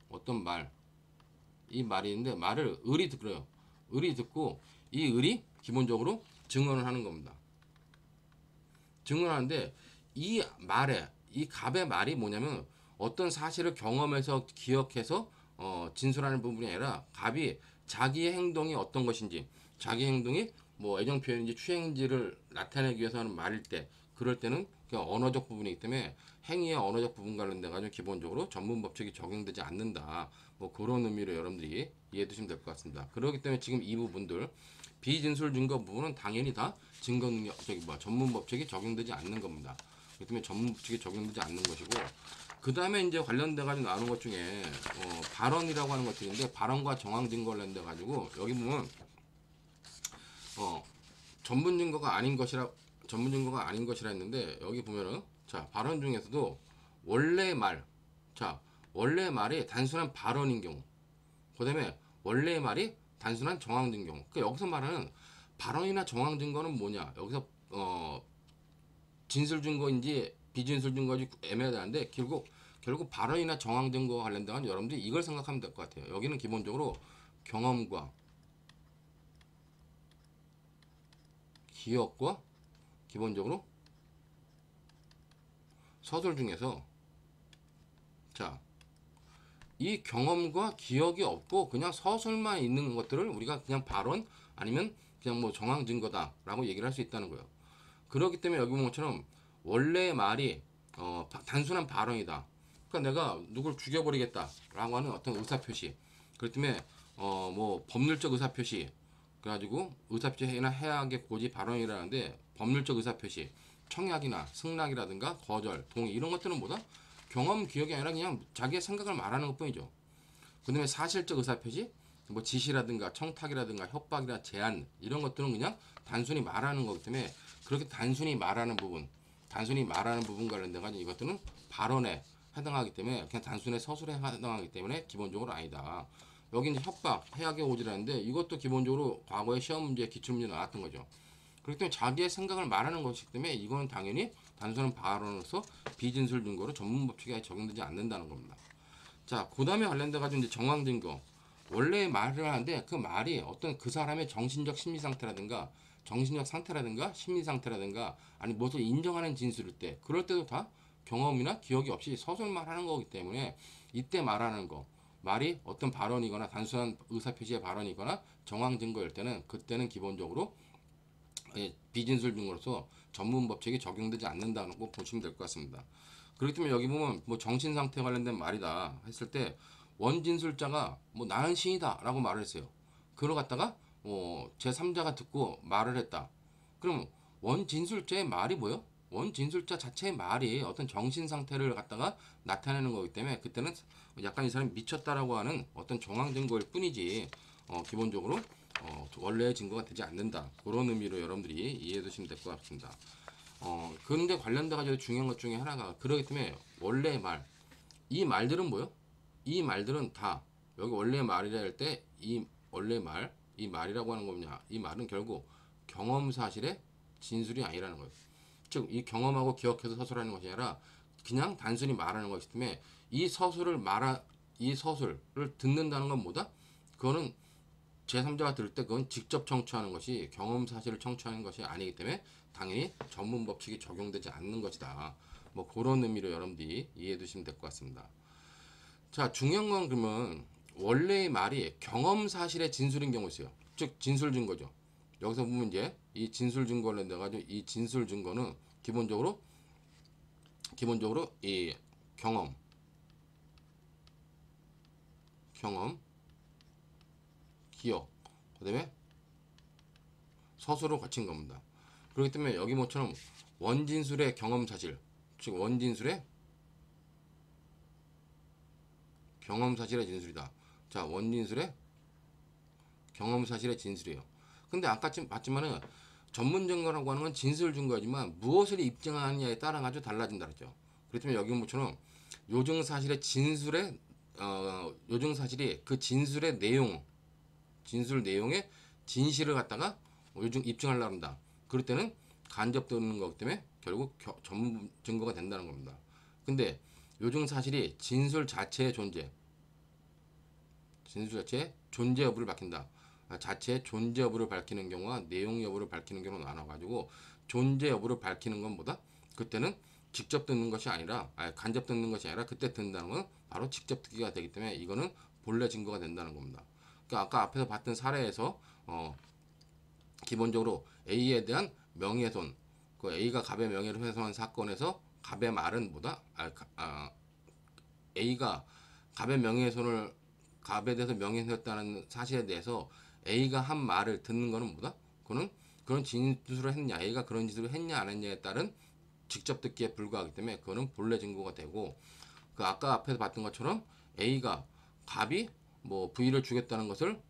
어떤 이 말이 있는데 말을 의리 듣고요. 의리 듣고 이 의리 기본적으로 증언을 하는 겁니다. 증언하는데 이 갑의 말이 뭐냐면 어떤 사실을 경험해서 기억해서 진술하는 부분이 아니라 갑이 자기의 행동이 어떤 것인지 자기 행동이 뭐 애정 표현인지 추행인지를 나타내기 위해서 하는 말일 때 그럴 때는 그냥 언어적 부분이기 때문에 행위의 언어적 부분 관련돼 가지고 기본적으로 전문 법칙이 적용되지 않는다. 뭐 그런 의미로 여러분들이 이해해 두시면 될 것 같습니다. 그렇기 때문에 지금 이 부분들 비진술 증거 부분은 당연히 다 증거 능력 전문 법칙이 적용되지 않는 겁니다. 그렇기 때문에 전문 법칙이 적용되지 않는 것이고 그 다음에 이제 관련돼 가지고 나눈 것 중에 발언이라고 하는 것들인데 발언과 정황 증거 관련돼 가지고 여기 보면 전문 증거가 아닌 것이라 했는데 여기 보면은 자 발언 중에서도 원래 말이 단순한 발언인 경우 그 다음에 원래의 말이 단순한 정황된 경우 그러니까 여기서 말하는 발언이나 정황 증거는 뭐냐 여기서 진술 증거인지 비진술 증거인지 애매하다는데 결국 발언이나 정황 증거와 관련된 여러분들이 이걸 생각하면 될 것 같아요. 여기는 기본적으로 경험과 기억과 기본적으로 서술 중에서 자 이 경험과 기억이 없고 그냥 서술만 있는 것들을 우리가 그냥 발언 아니면 그냥 뭐 정황 증거다라고 얘기를 할 수 있다는 거예요. 그렇기 때문에 여기 본 것처럼 원래의 말이 단순한 발언이다. 그러니까 내가 누굴 죽여버리겠다라고 하는 어떤 의사표시. 그렇기 때문에 뭐 법률적 의사표시. 그래가지고 의사표시나 해악의 고지 발언이라는데 법률적 의사표시, 청약이나 승낙이라든가 거절, 동의 이런 것들은 뭐다? 경험, 기억이 아니라 그냥 자기의 생각을 말하는 것뿐이죠. 그 다음에 사실적 의사표시, 뭐 지시라든가 청탁이라든가 협박이나 제안 이런 것들은 그냥 단순히 말하는 거기 때문에 그렇게 단순히 말하는 부분 관련돼 가지고 이것들은 발언에 해당하기 때문에 그냥 단순히 서술에 해당하기 때문에 기본적으로 아니다. 여기 이제 협박, 해악의 오지라는데 이것도 기본적으로 과거의 시험 문제, 기출 문제 나왔던 거죠. 그렇기 때문에 자기의 생각을 말하는 것이기 때문에 이거는 당연히 단순한 발언으로서 비진술 증거로 전문 법칙에 적용되지 않는다는 겁니다. 자, 그 다음에 관련돼 가지고 이제 정황 증거. 원래 말을 하는데 그 말이 어떤 그 사람의 정신적 심리 상태라든가 심리 상태라든가 아니 무엇을 인정하는 진술일 때 그럴 때도 다 경험이나 기억이 없이 서술만 하는 거기 때문에 이때 말하는 거 말이 어떤 발언이거나 단순한 의사표시의 발언이거나 정황 증거일 때는 그때는 기본적으로 비진술 증거로서 전문 법칙이 적용되지 않는다는 거 보시면 될 것 같습니다. 그렇기 때문에 여기 보면 뭐 정신 상태 관련된 말이다 했을 때 원진술자가 뭐 나는 신이다 라고 말을 했어요. 그걸 갖다가 제3자가 듣고 말을 했다. 그럼 원진술자의 말이 뭐예요? 원진술자 자체의 말이 어떤 정신 상태를 갖다가 나타내는 거기 때문에 그때는 약간 이 사람이 미쳤다라고 하는 어떤 정황 증거일 뿐이지 기본적으로 원래의 증거가 되지 않는다. 그런 의미로 여러분들이 이해해 두시면 될 것 같습니다. 그런데 관련돼 가지고 중요한 것 중에 하나가 그러기 때문에 원래의 말, 이 말들은 뭐요? 이 말들은 다 여기 원래 말이라 할 때 이 원래 말, 이 말이라고 하는 거냐? 이 말은 결국 경험 사실의 진술이 아니라는 거예요. 즉 이 경험하고 기억해서 서술하는 것이 아니라 그냥 단순히 말하는 것이기 때문에 이 서술을 듣는다는 건 뭐다? 그거는 제3자가 들을 때 그건 직접 청취하는 것이 경험 사실을 청취하는 것이 아니기 때문에 당연히 전문 법칙이 적용되지 않는 것이다. 뭐 그런 의미로 여러분들이 이해해 두시면 될 것 같습니다. 자, 중요한 건 그러면 원래의 말이 경험 사실의 진술인 경우 있어요. 즉 진술 증거죠. 여기서 보면 이제 이 진술 증거를 내 가지고 이 진술 증거는 기본적으로 이 경험, 기억, 그다음에 서술을 거친 겁니다. 그렇기 때문에 여기 뭐처럼 원진술의 경험 사실, 즉 원진술의 경험 사실의 진술이다. 자, 원진술의 경험 사실의 진술이에요. 근데 아까 좀 봤지만은 전문 증거라고 하는 건 진술 증거지만 무엇을 입증하느냐에 따라 가지고 달라진다 그랬죠. 그렇기 때문에 여기 뭐처럼 요증 사실의 진술의 요증 사실이 그 진술의 내용, 진술 내용의 진실을 갖다가 요즘 입증하려고 한다. 그럴 때는 간접 듣는 거기 때문에 결국 전문 증거가 된다는 겁니다. 근데 요증 사실이 진술 자체의 존재 여부를 밝힌다. 자체의 존재 여부를 밝히는 경우와 내용 여부를 밝히는 경우로 나눠가지고 존재 여부를 밝히는 건 뭐다? 그때는 직접 듣는 것이 아니라 간접 듣는 것이 아니라 그때 듣는다는 건 바로 직접 듣기가 되기 때문에 이거는 본래 증거가 된다는 겁니다. 그러니까 아까 앞에서 봤던 사례에서 기본적으로 A에 대한 명예훼손, 그 A가 갑의 명예를 훼손한 사건에서 갑의 말은 뭐다? A가 갑에 대해서 명예훼손했다는 사실에 대해서 A가 한 말을 듣는 거는 뭐다? 그거는 그런 진술을 했냐, A가 그런 진술을 했냐 안 했냐에 따른 직접 듣기에 불과하기 때문에 그거는 본래 증거가 되고, 그 아까 앞에서 봤던 것처럼 A가 갑이 뭐 V를 주겠다는 것을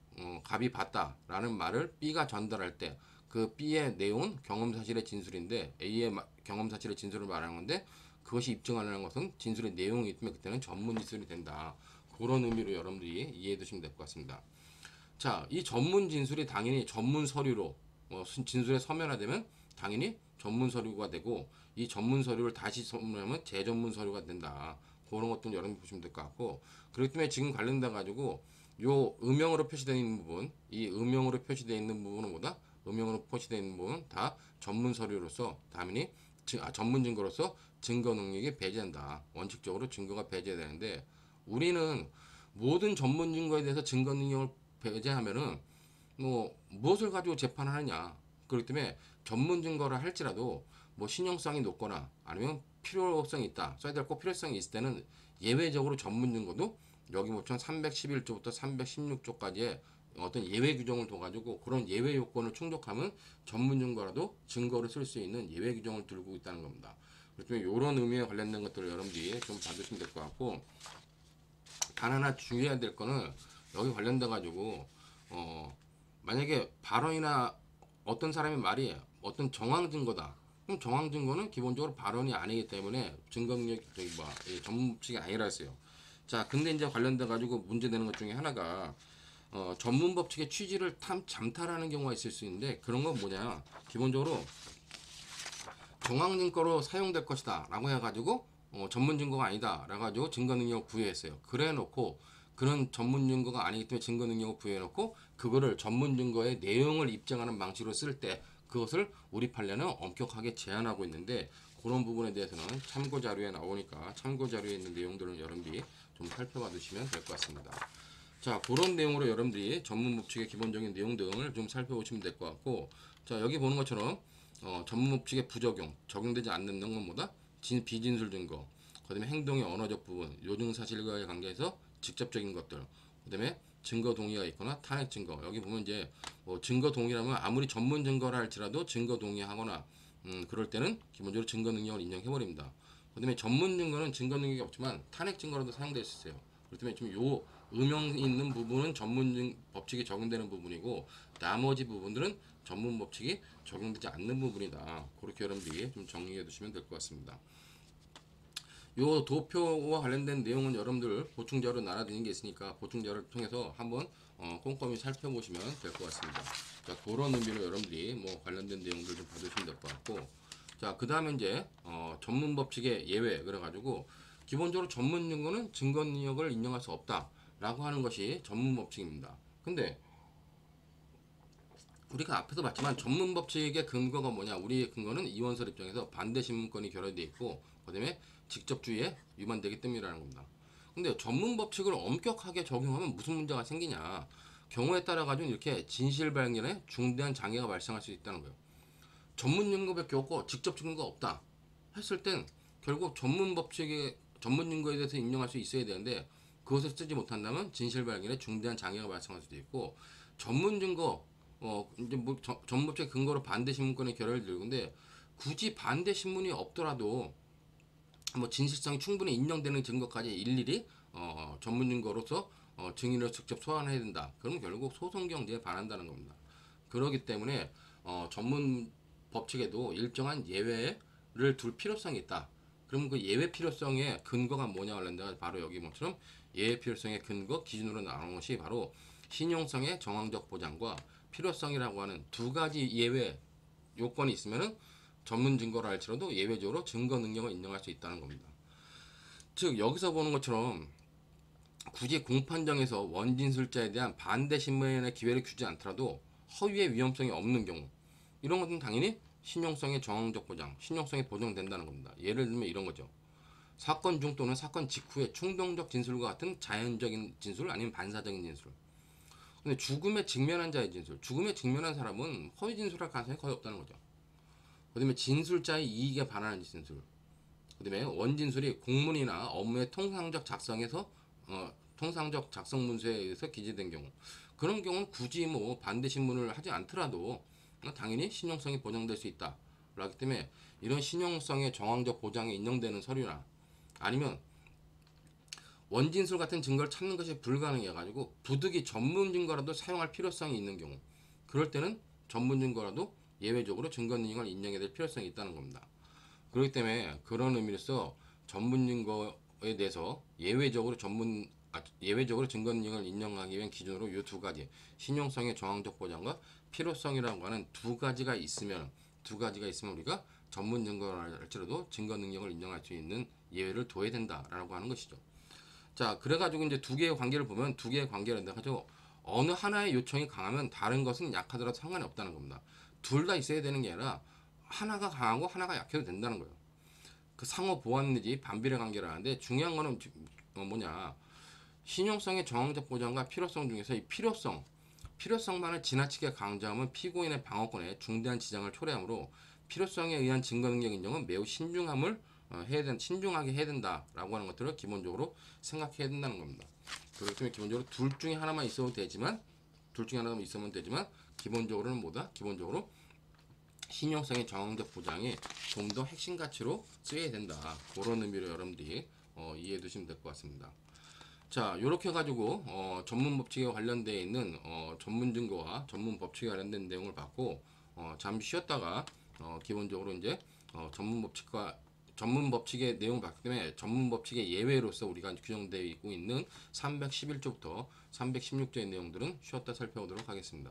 갑이 봤다라는 말을 B가 전달할 때 그 B의 내용은 경험 사실의 진술인데 A의 경험 사실의 진술을 말하는 건데 그것이 입증하는 것은 진술의 내용이기 때문에 그때는 전문 진술이 된다. 그런 의미로 여러분들이 이해해 두시면 될 것 같습니다. 자, 이 전문 진술이 당연히 전문 서류로 진술에 서면화되면 당연히 전문 서류가 되고 이 전문 서류를 다시 서면하면 재전문 서류가 된다. 그런 것들은 여러분이 보시면 될 것 같고, 그렇기 때문에 지금 관련돼 가지고 요 음영으로 표시되어 있는 부분, 이 음영으로 표시되어 있는 부분은 뭐다? 음영으로 표시되어 있는 부분은 다 전문 서류로서 당연히 전문 증거로서 증거 능력이 배제된다. 원칙적으로 증거가 배제되는데 우리는 모든 전문 증거에 대해서 증거 능력을 배제하면은 뭐 무엇을 가지고 재판을 하느냐. 그렇기 때문에 전문 증거를 할지라도 뭐 신용성이 높거나 아니면 필요성이 있다. 써야 될 꼭 필요성이 있을 때는 예외적으로 전문 증거도 여기 뭐처럼 311조부터 316조까지의 어떤 예외 규정을 둬가지고 그런 예외 요건을 충족하면 전문 증거라도 증거를 쓸 수 있는 예외 규정을 들고 있다는 겁니다. 그렇기 때문에 이런 의미에 관련된 것들을 여러분들이 좀 봐주시면 될 것 같고, 단 하나 주의해야 될 거는 여기 관련돼 가지고 만약에 발언이나 어떤 사람의 말이 어떤 정황 증거다. 그럼 정황 증거는 기본적으로 발언이 아니기 때문에 증거 능력 전문 법칙이 아니라 했어요. 자, 근데 이제 관련돼 가지고 문제되는 것 중에 하나가 전문 법칙의 취지를 잠탈하는 경우가 있을 수 있는데, 그런 건 뭐냐? 기본적으로 정황 증거로 사용될 것이다 라고 해가지고 전문 증거가 아니다 라고 해가지고 증거 능력을 부여했어요. 그래 놓고 그런 전문 증거가 아니기 때문에 증거 능력을 부여해 놓고 그거를 전문 증거의 내용을 입증하는 방식으로 쓸 때 그것을 우리 판례는 엄격하게 제한하고 있는데, 그런 부분에 대해서는 참고 자료에 나오니까 참고 자료에 있는 내용들을 여러분들이 좀 살펴봐 주시면 될 것 같습니다. 자, 그런 내용으로 여러분들이 전문 법칙의 기본적인 내용 등을 좀 살펴보시면 될 것 같고, 자, 여기 보는 것처럼 전문 법칙의 부적용, 적용되지 않는 건 뭐다? 비진술 증거, 그 다음에 행동의 언어적 부분, 요증 사실과의 관계에서 직접적인 것들, 그 다음에 증거 동의가 있거나 탄핵 증거. 여기 보면 이제 증거 동의라면 아무리 전문 증거라 할지라도 증거 동의하거나 그럴 때는 기본적으로 증거 능력을 인정해버립니다. 그 다음에 전문 증거는 증거 능력이 없지만 탄핵 증거라도 사용될 수 있어요. 그렇기 때문에 좀 요 음영 있는 부분은 전문 법칙이 적용되는 부분이고, 나머지 부분들은 전문 법칙이 적용되지 않는 부분이다. 그렇게 여러분들이 좀 정리해 두시면 될 것 같습니다. 요 도표와 관련된 내용은 여러분들 보충자료 나눠드리는 게 있으니까 보충자료를 통해서 한번 꼼꼼히 살펴보시면 될 것 같습니다. 자, 그런 의미로 여러분들이 뭐 관련된 내용들 좀 봐주시면 될 것 같고, 자, 그 다음에 이제 전문 법칙의 예외 그래가지고 기본적으로 전문 증거는 증거 능력을 인정할 수 없다라고 하는 것이 전문 법칙입니다. 근데 우리가 앞에서 봤지만 전문 법칙의 근거가 뭐냐? 우리의 근거는 이원설 입장에서 반대 신문권이 결여되어 있고, 그다음에 직접주의에 위반되기 때문이라는 겁니다. 근데 전문 법칙을 엄격하게 적용하면 무슨 문제가 생기냐? 경우에 따라 가지고 이렇게 진실 발견에 중대한 장애가 발생할 수 있다는 거예요. 전문 증거밖에 없고 직접 증거가 없다 했을 땐 결국 전문 법칙의 전문 증거에 대해서 인정할 수 있어야 되는데, 그것을 쓰지 못한다면 진실 발견에 중대한 장애가 발생할 수도 있고, 전문 증거 이제 뭐 전문 법칙 근거로 반대 신문권의 결여를 들고인데, 굳이 반대 신문이 없더라도 뭐 진실성이 충분히 인정되는 증거까지 일일이 전문 증거로서 증인을 직접 소환해야 된다. 그럼 결국 소송 경제에 반한다는 겁니다. 그렇기 때문에 전문 법칙에도 일정한 예외를 둘 필요성이 있다. 그럼 그 예외 필요성의 근거가 뭐냐 하는데, 바로 여기 뭐처럼 예외 필요성의 근거 기준으로 나오는 것이 바로 신용성의 정황적 보장과 필요성이라고 하는 두 가지 예외 요건이 있으면은 전문 증거라 할지라도 예외적으로 증거 능력을 인정할 수 있다는 겁니다. 즉 여기서 보는 것처럼 굳이 공판정에서 원진술자에 대한 반대 신문의 기회를 주지 않더라도 허위의 위험성이 없는 경우, 이런 것은 당연히 신용성의 정황적 보장, 신용성이 보장된다는 겁니다. 예를 들면 이런 거죠. 사건 중 또는 사건 직후에 충동적 진술과 같은 자연적인 진술 아니면 반사적인 진술. 근데 죽음에 직면한 자의 진술, 죽음에 직면한 사람은 허위 진술할 가능성이 거의 없다는 거죠. 그 다음에 진술자의 이익에 반하는 진술, 그 다음에 원진술이 공문이나 업무의 통상적 작성에서 통상적 작성 문서에 의해서 기재된 경우, 그런 경우는 굳이 뭐 반대 신문을 하지 않더라도 당연히 신용성이 보장될 수 있다. 그렇기 때문에 이런 신용성의 정황적 보장에 인정되는 서류나 아니면 원진술 같은 증거를 찾는 것이 불가능해가지고 부득이 전문 증거라도 사용할 필요성이 있는 경우, 그럴 때는 전문 증거라도 예외적으로 증거 능력을 인정해야 될 필요성이 있다는 겁니다. 그렇기 때문에 그런 의미로서 전문 증거에 대해서 예외적으로 증거 능력을 인정하기 위한 기준으로 이 두 가지, 신용성의 정황적 보장과 필요성이라고 하는 두 가지가 있으면 우리가 전문 증거라 할지라도 증거 능력을 인정할 수 있는 예외를 둬야 된다라고 하는 것이죠. 자, 그래가지고 이제 두 개의 관계를 보면 두 개의 관계를 내가지고 어느 하나의 요청이 강하면 다른 것은 약하더라도 상관이 없다는 겁니다. 둘 다 있어야 되는 게 아니라 하나가 강하고 하나가 약해도 된다는 거예요. 그 상호 보완 내지 반비례 관계라는데, 중요한 거는 뭐냐, 신용성의 정황적 보장과 필요성 중에서 이 필요성만을 지나치게 강조하면 피고인의 방어권에 중대한 지장을 초래하므로 필요성에 의한 증거 능력 인정은 매우 신중하게 해야 된다라고 하는 것들을 기본적으로 생각해야 된다는 겁니다. 그렇기 때문에 기본적으로 둘 중에 하나만 있어도 되지만 기본적으로는 뭐다? 기본적으로 신용성의 정황적 보장이 좀 더 핵심 가치로 쓰여야 된다. 그런 의미로 여러분들이 이해해 두시면 될 것 같습니다. 자, 요렇게 해가지고 전문 법칙에 관련되어 있는 전문 증거와 전문 법칙에 관련된 내용을 봤고, 잠시 쉬었다가 기본적으로 이제 전문 법칙의 내용을 봤기 때문에 전문 법칙의 예외로서 우리가 규정되어 있고 있는 311조부터 316조의 내용들은 쉬었다 살펴보도록 하겠습니다.